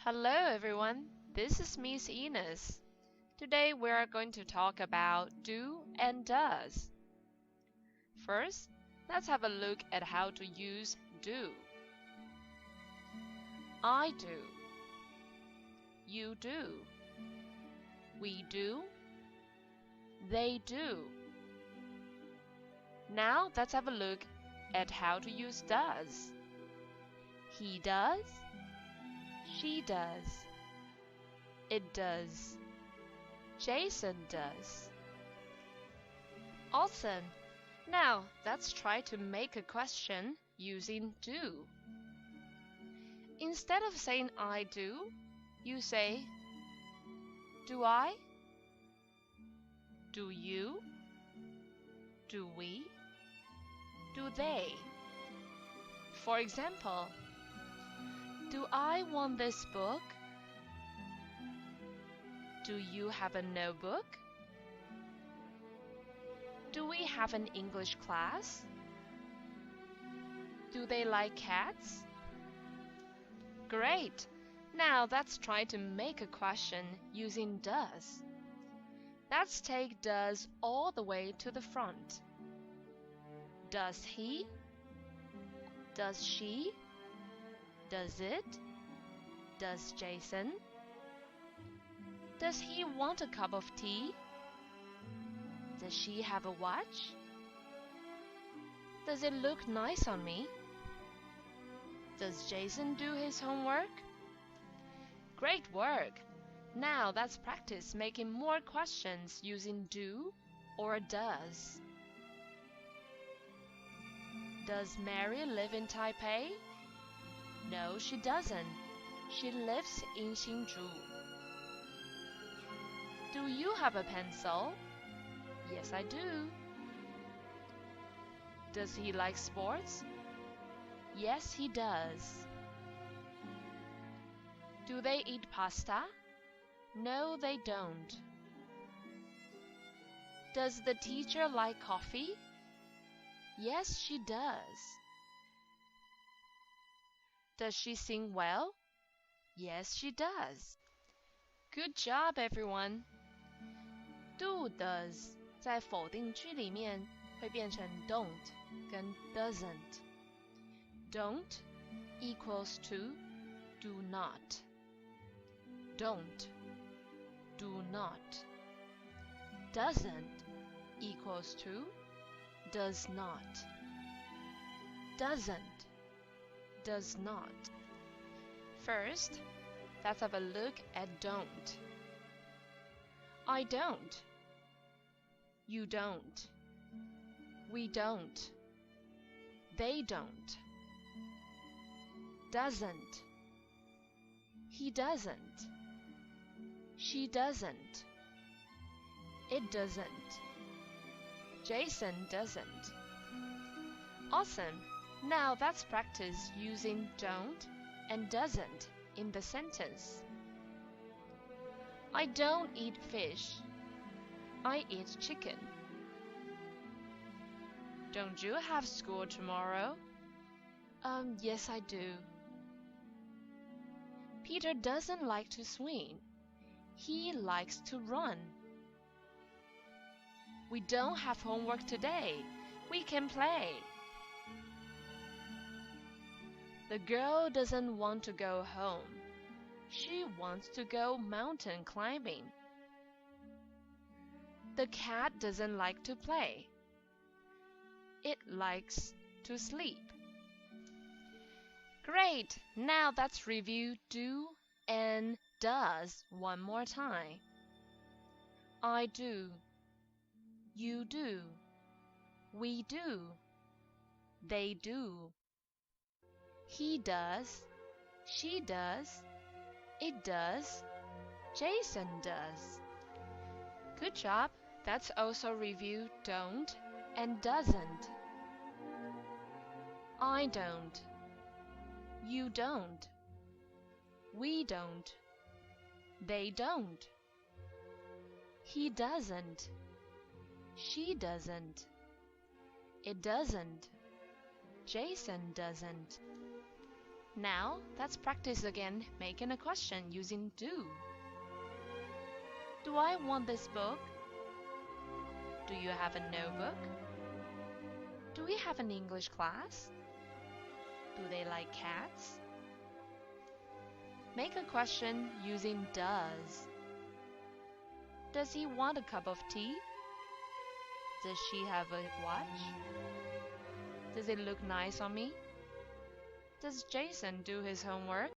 Hello everyone, this is Miss Ines. Today we are going to talk about do and does. First, let's have a look at how to use do. I do. You do. We do. They do. Now let's have a look at how to use does. He does. She does. It does. Jason does. Awesome! Now let's try to make a question using do. Instead of saying I do, you say do I? Do you? Do we? Do they? For example, do I want this book? Do you have a notebook? Do we have an English class? Do they like cats? Great! Now let's try to make a question using does. Let's take does all the way to the front. Does he? Does she? Does it? Does Jason? Does he want a cup of tea? Does she have a watch? Does it look nice on me? Does Jason do his homework? Great work! Now let's practice making more questions using do or does. Does Mary live in Taipei? No, she doesn't. She lives in Hsinchu. Do you have a pencil? Yes, I do. Does he like sports? Yes, he does. Do they eat pasta? No, they don't. Does the teacher like coffee? Yes, she does. Does she sing well? Yes, she does. Good job, everyone. Do does 在否定句里面会变成 don't 跟 doesn't. Don't equals to do not. Don't. Do not. Doesn't equals to does not. Doesn't. Does not. First, let's have a look at don't. I don't. You don't. We don't. They don't. Doesn't. He doesn't. She doesn't. It doesn't. Jason doesn't. Awesome! Now let's practice using don't and doesn't in the sentence. I don't eat fish. I eat chicken. Don't you have school tomorrow? Yes, I do. Peter doesn't like to swim. He likes to run. We don't have homework today. We can play. The girl doesn't want to go home. She wants to go mountain climbing. The cat doesn't like to play. It likes to sleep. Great! Now let's review do and does one more time. I do. You do. We do. They do. He does. She does. It does. Jason does. Good job. Let's also review don't and doesn't. I don't. You don't. We don't. They don't. He doesn't. She doesn't. It doesn't. Jason doesn't. Now, let's practice again making a question using do. Do I want this book? Do you have a notebook? Do we have an English class? Do they like cats? Make a question using does. Does he want a cup of tea? Does she have a watch? Does it look nice on me? Does Jason do his homework?